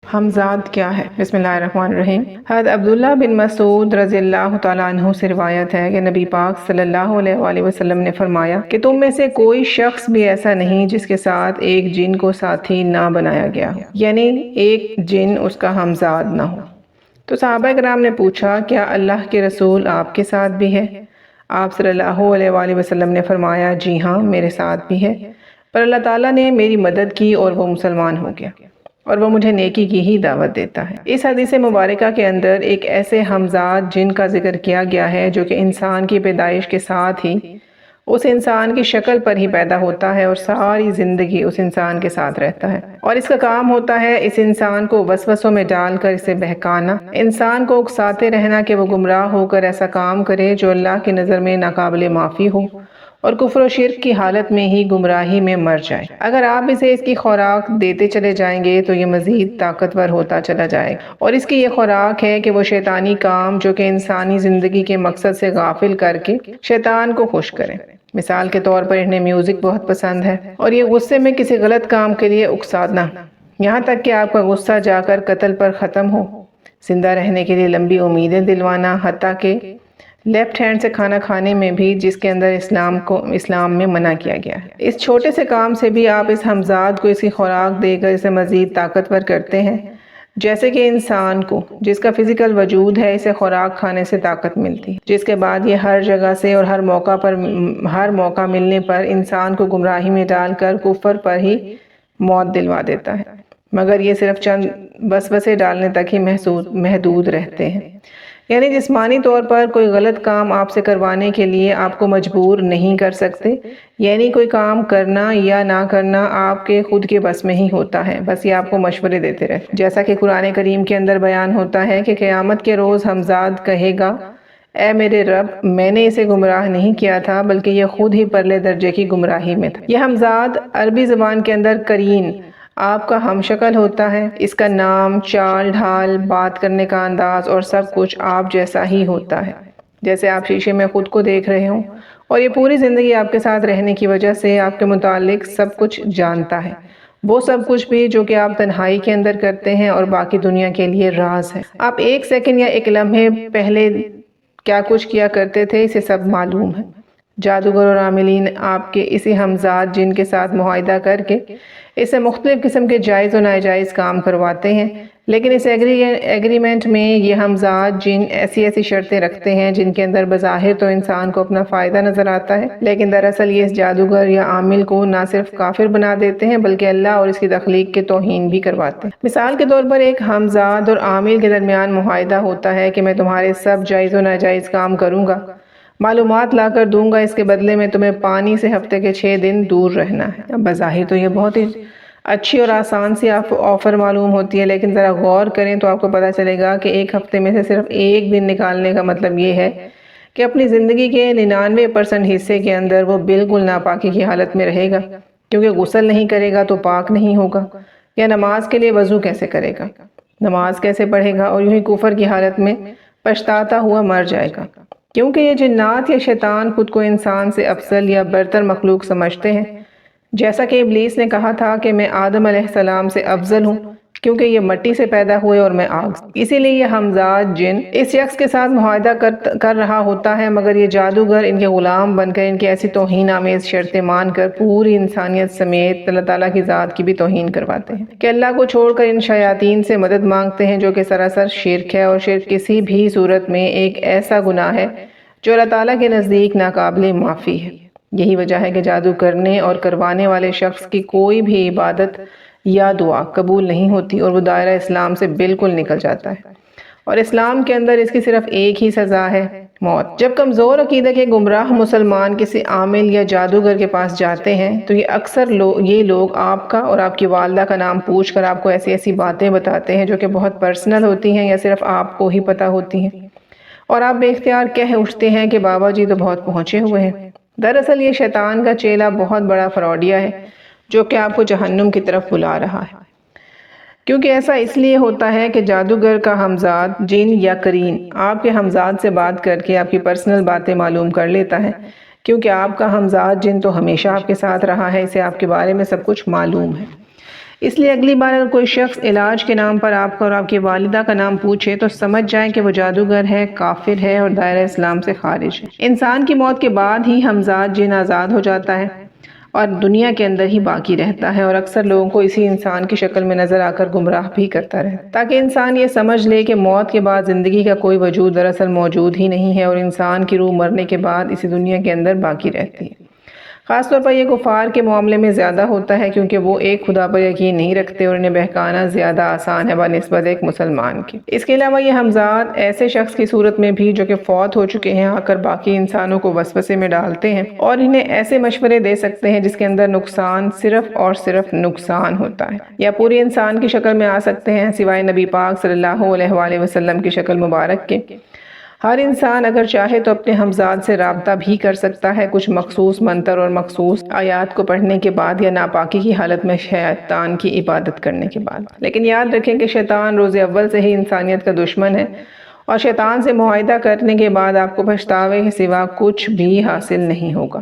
ہمزاد کیا ہے؟ بسم اللہ الرحمن الرحیم۔ حضرت عبداللہ بن مسعود رضی اللہ تعالیٰ عنہ سے روایت ہے کہ نبی پاک صلی اللہ علیہ وآلہ وسلم نے فرمایا کہ تم میں سے کوئی شخص بھی ایسا نہیں جس کے ساتھ ایک جن کو ساتھی نہ بنایا گیا ہو، یعنی ایک جن اس کا ہمزاد نہ ہو۔ تو صحابہ کرام نے پوچھا، کیا اللہ کے رسول آپ کے ساتھ بھی ہے؟ آپ صلی اللہ علیہ وآلہ وسلم نے فرمایا، جی ہاں، میرے ساتھ بھی ہے، پر اللہ تعالیٰ نے میری مدد کی اور وہ مسلمان ہو گیا، اور وہ مجھے نیکی کی ہی دعوت دیتا ہے۔ اس حدیث مبارکہ کے اندر ایک ایسے ہمزاد جن کا ذکر کیا گیا ہے جو کہ انسان کی پیدائش کے ساتھ ہی اس انسان کی شکل پر ہی پیدا ہوتا ہے اور ساری زندگی اس انسان کے ساتھ رہتا ہے، اور اس کا کام ہوتا ہے اس انسان کو وسوسوں میں ڈال کر اسے بہکانا، انسان کو اکساتے رہنا کہ وہ گمراہ ہو کر ایسا کام کرے جو اللہ کی نظر میں ناقابل معافی ہو اور کفر و شرک کی حالت میں ہی گمراہی میں مر جائے۔ اگر آپ اسے اس کی خوراک دیتے چلے جائیں گے تو یہ مزید طاقتور ہوتا چلا جائے گا، اور اس کی یہ خوراک ہے کہ وہ شیطانی کام جو کہ انسانی زندگی کے مقصد سے غافل کر کے شیطان کو خوش کرے۔ مثال کے طور پر انہیں میوزک بہت پسند ہے اور یہ غصے میں کسی غلط کام کے لیے اکسانا، یہاں تک کہ آپ کا غصہ جا کر قتل پر ختم ہو، زندہ رہنے کے لیے لمبی امیدیں دلوانا، حتیٰ کہ لیفٹ ہینڈ سے کھانا کھانے میں بھی، جس کے اندر اسلام میں منع کیا گیا ہے۔ اس چھوٹے سے کام سے بھی آپ اس ہمزاد کو اس کی خوراک دے کر اسے مزید طاقتور کرتے ہیں، جیسے کہ انسان کو جس کا فزیکل وجود ہے اسے خوراک کھانے سے طاقت ملتی ہے، جس کے بعد یہ ہر جگہ سے اور ہر موقع ملنے پر انسان کو گمراہی میں ڈال کر کفر پر ہی موت دلوا دیتا ہے، مگر یہ صرف چند وسوسے ڈالنے تک ہی محدود رہتے ہیں۔ یعنی جسمانی طور پر کوئی غلط کام آپ سے کروانے کے لیے آپ کو مجبور نہیں کر سکتے، یعنی کوئی کام کرنا یا نہ کرنا آپ کے خود کے بس میں ہی ہوتا ہے، بس یہ آپ کو مشورے دیتے رہتے ہیں۔ جیسا کہ قرآن کریم کے اندر بیان ہوتا ہے کہ قیامت کے روز ہمزاد کہے گا، اے میرے رب، میں نے اسے گمراہ نہیں کیا تھا بلکہ یہ خود ہی پرلے درجے کی گمراہی میں تھا۔ یہ ہمزاد عربی زبان کے اندر قرین، آپ کا ہم شکل ہوتا ہے، اس کا نام، چال ڈھال، بات کرنے کا انداز اور سب کچھ آپ جیسا ہی ہوتا ہے، جیسے آپ شیشے میں خود کو دیکھ رہے ہوں، اور یہ پوری زندگی آپ کے ساتھ رہنے کی وجہ سے آپ کے متعلق سب کچھ جانتا ہے، وہ سب کچھ بھی جو کہ آپ تنہائی کے اندر کرتے ہیں اور باقی دنیا کے لیے راز ہے۔ آپ ایک سیکنڈ یا ایک لمحے پہلے کیا کچھ کیا کرتے تھے اسے سب معلوم ہے۔ جادوگر اور عاملین آپ کے اسی ہمزاد جن کے ساتھ معاہدہ کر کے اسے مختلف قسم کے جائز و ناجائز کام کرواتے ہیں، لیکن اس ایگریمنٹ میں یہ ہمزاد جن ایسی شرطیں رکھتے ہیں جن کے اندر بظاہر تو انسان کو اپنا فائدہ نظر آتا ہے، لیکن دراصل یہ اس جادوگر یا عامل کو نہ صرف کافر بنا دیتے ہیں بلکہ اللہ اور اس کی تخلیق کے توہین بھی کرواتے ہیں۔ مثال کے طور پر ایک ہمزاد اور عامل کے درمیان معاہدہ ہوتا ہے کہ میں تمہارے سب جائز و ناجائز کام کروں گا، معلومات لا کر دوں گا، اس کے بدلے میں تمہیں پانی سے ہفتے کے 6 دن دور رہنا ہے۔ بظاہر تو یہ بہت ہی اچھی اور آسان سی آفر معلوم ہوتی ہے، لیکن ذرا غور کریں تو آپ کو پتہ چلے گا کہ ایک ہفتے میں سے صرف ایک دن نکالنے کا مطلب یہ ہے کہ اپنی زندگی کے 99% حصے کے اندر وہ بالکل ناپاکی کی حالت میں رہے گا، کیونکہ غسل نہیں کرے گا تو پاک نہیں ہوگا، یا نماز کے لیے وضو کیسے کرے گا، نماز کیسے پڑھے گا، اور یوں ہی کفر کی حالت میں پچھتاتا ہوا مر جائے گا، کیونکہ یہ جنات یا شیطان خود کو انسان سے افضل یا برتر مخلوق سمجھتے ہیں، جیسا کہ ابلیس نے کہا تھا کہ میں آدم علیہ السلام سے افضل ہوں کیونکہ یہ مٹی سے پیدا ہوئے اور میں آگ سے۔ اسی لیے یہ ہمزاد جن اس شخص کے ساتھ معاہدہ کر رہا ہوتا ہے، مگر یہ جادوگر ان کے غلام بن کر ان کی ایسی توہین آمیز شرطیں مان کر پوری انسانیت سمیت اللہ تعالیٰ کی ذات کی بھی توہین کرواتے ہیں، کہ اللہ کو چھوڑ کر ان شیاطین سے مدد مانگتے ہیں، جو کہ سراسر شرک ہے، اور شرک کسی بھی صورت میں ایک ایسا گناہ ہے جو اللہ تعالیٰ کے نزدیک ناقابل معافی ہے۔ یہی وجہ ہے کہ جادو کرنے اور کروانے والے شخص کی کوئی بھی عبادت یا دعا قبول نہیں ہوتی اور وہ دائرہ اسلام سے بالکل نکل جاتا ہے، اور اسلام کے اندر اس کی صرف ایک ہی سزا ہے، موت۔ جب کمزور عقیدہ کے گمراہ مسلمان کسی عامل یا جادوگر کے پاس جاتے ہیں تو یہ اکثر یہ لوگ آپ کا اور آپ کی والدہ کا نام پوچھ کر آپ کو ایسی باتیں بتاتے ہیں جو کہ بہت پرسنل ہوتی ہیں یا صرف آپ کو ہی پتہ ہوتی ہیں، اور آپ بے اختیار کہہ اٹھتے ہیں کہ بابا جی تو بہت پہنچے ہوئے ہیں۔ دراصل یہ شیطان کا چیلا بہت بڑا فراڈیا ہے جو کہ آپ کو جہنم کی طرف بلا رہا ہے، کیونکہ ایسا اس لیے ہوتا ہے کہ جادوگر کا ہمزاد جن یا قرین آپ کے ہمزاد سے بات کر کے آپ کی پرسنل باتیں معلوم کر لیتا ہے، کیونکہ آپ کا ہمزاد جن تو ہمیشہ آپ کے ساتھ رہا ہے، اسے آپ کے بارے میں سب کچھ معلوم ہے۔ اس لیے اگلی بار اگر کوئی شخص علاج کے نام پر آپ کو اور آپ کی والدہ کا نام پوچھے تو سمجھ جائیں کہ وہ جادوگر ہے، کافر ہے اور دائرہ اسلام سے خارج ہے۔ انسان کی موت کے بعد ہی ہمزاد جن آزاد ہو جاتا ہے اور دنیا کے اندر ہی باقی رہتا ہے، اور اکثر لوگوں کو اسی انسان کی شکل میں نظر آ کر گمراہ بھی کرتا رہتا، تاکہ انسان یہ سمجھ لے کہ موت کے بعد زندگی کا کوئی وجود دراصل موجود ہی نہیں ہے اور انسان کی روح مرنے کے بعد اسی دنیا کے اندر باقی رہتی ہے۔ خاص طور پر یہ کفار کے معاملے میں زیادہ ہوتا ہے، کیونکہ وہ ایک خدا پر یقین نہیں رکھتے اور انہیں بہکانا زیادہ آسان ہے بنسبت ایک مسلمان کے۔ اس کے علاوہ یہ ہمزاد ایسے شخص کی صورت میں بھی جو کہ فوت ہو چکے ہیں آ کر باقی انسانوں کو وسوسے میں ڈالتے ہیں اور انہیں ایسے مشورے دے سکتے ہیں جس کے اندر نقصان صرف اور صرف نقصان ہوتا ہے، یا پورے انسان کی شکل میں آ سکتے ہیں سوائے نبی پاک صلی اللہ علیہ وآلہ وسلم کی شکل مبارک کے۔ ہر انسان اگر چاہے تو اپنے ہمزاد سے رابطہ بھی کر سکتا ہے کچھ مخصوص منتر اور مخصوص آیات کو پڑھنے کے بعد یا ناپاکی کی حالت میں شیطان کی عبادت کرنے کے بعد۔ لیکن یاد رکھیں کہ شیطان روز اول سے ہی انسانیت کا دشمن ہے، اور شیطان سے معاہدہ کرنے کے بعد آپ کو پچھتاوے کے سوا کچھ بھی حاصل نہیں ہوگا۔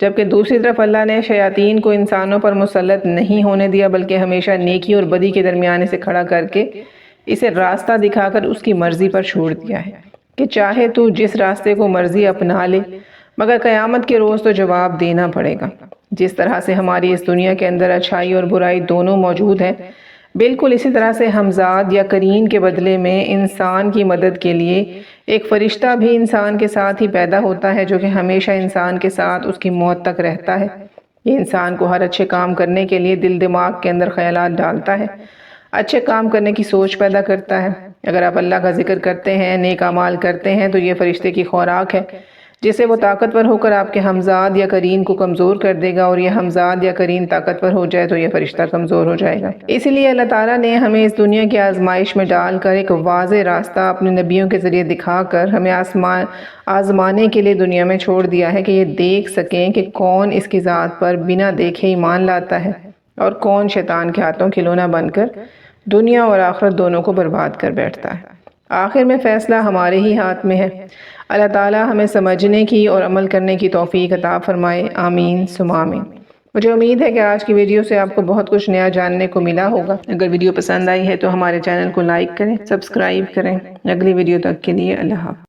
جبکہ دوسری طرف اللہ نے شیاطین کو انسانوں پر مسلط نہیں ہونے دیا، بلکہ ہمیشہ نیکی اور بدی کے درمیان اسے کھڑا کر کے اسے راستہ دکھا کر اس کی مرضی پر چھوڑ دیا ہے کہ چاہے تو جس راستے کو مرضی اپنا لے، مگر قیامت کے روز تو جواب دینا پڑے گا۔ جس طرح سے ہماری اس دنیا کے اندر اچھائی اور برائی دونوں موجود ہیں، بالکل اسی طرح سے ہمزاد یا قرین کے بدلے میں انسان کی مدد کے لیے ایک فرشتہ بھی انسان کے ساتھ ہی پیدا ہوتا ہے، جو کہ ہمیشہ انسان کے ساتھ اس کی موت تک رہتا ہے۔ یہ انسان کو ہر اچھے کام کرنے کے لیے دل دماغ کے اندر خیالات ڈالتا ہے، اچھے کام کرنے کی سوچ پیدا کرتا ہے۔ اگر آپ اللہ کا ذکر کرتے ہیں، نیک اعمال کرتے ہیں، تو یہ فرشتے کی خوراک ہے جس سے وہ طاقتور ہو کر آپ کے ہمزاد یا قرین کو کمزور کر دے گا، اور یہ ہمزاد یا قرین طاقتور ہو جائے تو یہ فرشتہ کمزور ہو جائے گا۔ اسی لیے اللہ تعالیٰ نے ہمیں اس دنیا کی آزمائش میں ڈال کر ایک واضح راستہ اپنے نبیوں کے ذریعے دکھا کر ہمیں آزمانے کے لیے دنیا میں چھوڑ دیا ہے، کہ یہ دیکھ سکیں کہ کون اس کی ذات پر بنا دیکھے ایمان لاتا ہے اور کون شیطان کے ہاتھوں کھلونا بن کر دنیا اور آخرت دونوں کو برباد کر بیٹھتا ہے۔ آخر میں فیصلہ ہمارے ہی ہاتھ میں ہے۔ اللہ تعالیٰ ہمیں سمجھنے کی اور عمل کرنے کی توفیق عطا فرمائے، آمین ثم آمین۔ مجھے امید ہے کہ آج کی ویڈیو سے آپ کو بہت کچھ نیا جاننے کو ملا ہوگا۔ اگر ویڈیو پسند آئی ہے تو ہمارے چینل کو لائک کریں، سبسکرائب کریں۔ اگلی ویڈیو تک کے لیے اللہ حافظ۔